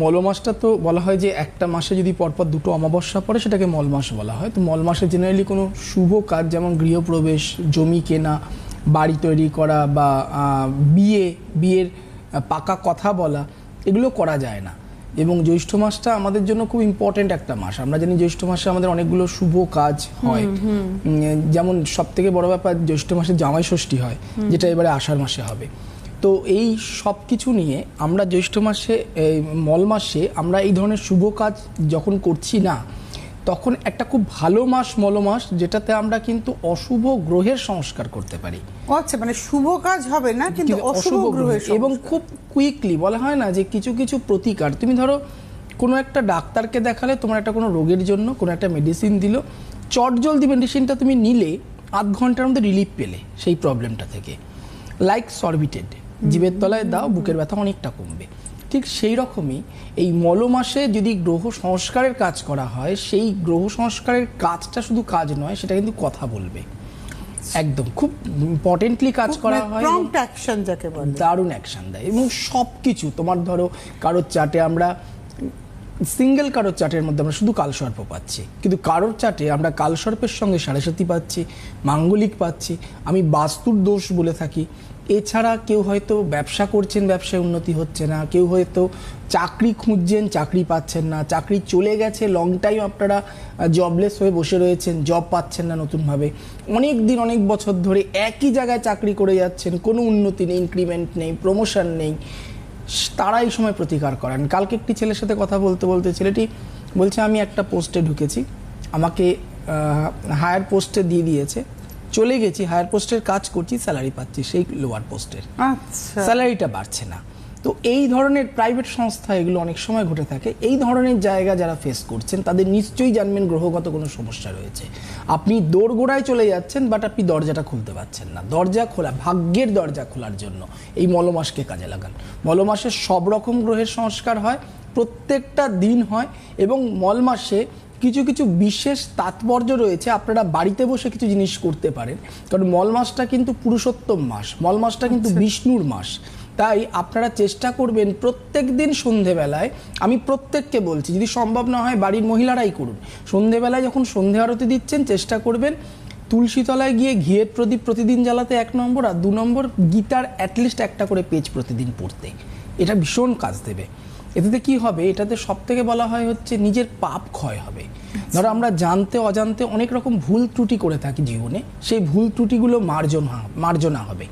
মল মাসটা তো বলা হয় যে একটা মাসে যদি পরপর দুটো অমাবস্যা পড়ে সেটাকে মল মাস বলা হয়। তো মল মাসে জেনারেলি কোনো শুভ কাজ যেমন গৃহপ্রবেশ, জমি কেনা, বাড়ি তৈরি করা বা বিয়ের পাকা কথা বলা, এগুলো করা যায় না। এবং জ্যৈষ্ঠ মাসটা আমাদের জন্য খুব ইম্পর্টেন্ট একটা মাস। আমরা জানি জ্যৈষ্ঠ মাসে আমাদের অনেকগুলো শুভ কাজ হয়। যেমন সব থেকে বড় ব্যাপার জ্যৈষ্ঠ মাসে জামাই ষষ্ঠী হয়, যেটা এবারে আষাঢ় মাসে হবে। তো এই সব কিছু নিয়ে আমরা জ্যৈষ্ঠ মাসে, মল মাসে আমরা এই ধরনের শুভ কাজ যখন করছি না, তখন একটা খুব ভালো মাস মল মাস, যেটাতে আমরা কিন্তু অশুভ গ্রহের সংস্কার করতে পারি। আচ্ছা, মানে শুভ কাজ হবে না কিন্তু অশুভ গ্রহের, এবং খুব কুইকলি বলা হয় না যে কিছু কিছু প্রতিকার, তুমি ধরো কোনো একটা ডাক্তারকে দেখালে তোমার একটা কোনো রোগের জন্য কোনো একটা মেডিসিন দিল, চটজলদি মেডিসিনটা তুমি নিলে আধ ঘন্টার মধ্যে রিলিফ পেলে সেই প্রবলেমটা থেকে। লাইক সরবিটেড, জিভের তলায় দাও, বুকের ব্যথা অনেকটা কমবে। ঠিক সেই রকমই এই মল মাসে যদি গ্রহ সংস্কারের কাজ করা হয়, সেই গ্রহ সংস্কারের কাজটা শুধু কাজ নয়, সেটা কিন্তু কথা বলবে, একদম খুব ইম্পর্টেন্টলি কাজ করা হয়, প্রম্পট অ্যাকশন যাকে বলে, দারুণ অ্যাকশন দেয়। এবং সব কিছু তোমার ধরো কারোর চার্টে আমরা সিঙ্গেল, কারোর চার্টের মধ্যে আমরা শুধু কালসর্প পাচ্ছি, কিন্তু কারোর চার্টে আমরা কালসর্পের সঙ্গে সাড়ে পাচ্ছি, মাঙ্গলিক পাচ্ছি, আমি বাস্তুর দোষ বলে থাকি। এছাড়া কেউ হয়তো ব্যবসা করছেন, ব্যবসায় উন্নতি হচ্ছে না, কেউ হয়তো চাকরি খুঁজছেন, চাকরি পাচ্ছেন না, চাকরি চলে গেছে, লং টাইম আপনারা জবলেস হয়ে বসে রয়েছেন, জব পাচ্ছেন না নতুনভাবে, অনেক দিন অনেক বছর ধরে একই জায়গায় চাকরি করে যাচ্ছেন, কোনো উন্নতি নেই, ইনক্রিমেন্ট নেই, প্রমোশন নেই, তারা এই সময় প্রতিকার করেন। কালকে একটি ছেলের সাথে কথা বলতে বলতে ছেলেটি বলছে, আমি একটা পোস্টে ঢুকেছি, আমাকে হায়ার পোস্টে দিয়ে দিয়েছে, চলে গেছি, হায়ার পোস্টের কাজ করছি, স্যালারি পাচ্ছি সেই লোয়ার পোস্টের, স্যালারিটা বাড়ছে না। তো এই ধরনের প্রাইভেট সংস্থা এগুলো অনেক সময় ঘটে থাকে। এই ধরনের জায়গা যারা ফেস করছেন তাদের নিশ্চয়ই জানবেন গ্রহগত কোনো সমস্যা রয়েছে। আপনি দোরগোড়ায় চলে যাচ্ছেন, বাট আপনি দরজাটা খুলতে পারছেন না। দরজা খোলা, ভাগ্যের দরজা খোলার জন্য এই মলমাসকে কাজে লাগান। মলমাসে সব রকম গ্রহের সংস্কার হয়, প্রত্যেকটা দিন হয়, এবং মল মাসে কিছু কিছু বিশেষ তাৎপর্য রয়েছে। আপনারা বাড়িতে বসে কিছু জিনিস করতে পারেন, কারণ মল মাসটা কিন্তু পুরুষোত্তম মাস, মল মাসটা কিন্তু বিষ্ণুর মাস। তাই আপনারা চেষ্টা করবেন প্রত্যেক দিন সন্ধেবেলায়, আমি প্রত্যেককে বলছি, যদি সম্ভব না হয় বাড়ির মহিলারাই করুন, সন্ধেবেলায় যখন সন্ধে আরতি দিচ্ছেন চেষ্টা করবেন তুলসী তলায় গিয়ে ঘিয়ের প্রদীপ প্রতিদিন জ্বালাতে 1 নম্বর, আর 2 নম্বর গীতার অ্যাটলিস্ট একটা করে পেজ প্রতিদিন পড়তে। এটা ভীষণ কাজ দেবে। এতে কি হবে, এটাতে সব থেকে বলা হয় হচ্ছে নিজের পাপ ক্ষয় হবে। ধরো আমরা জানতে অজান্তে অনেক রকম ভুল ত্রুটি করে থাকি জীবনে, সেই ভুল ত্রুটিগুলো মার্জনা হবে।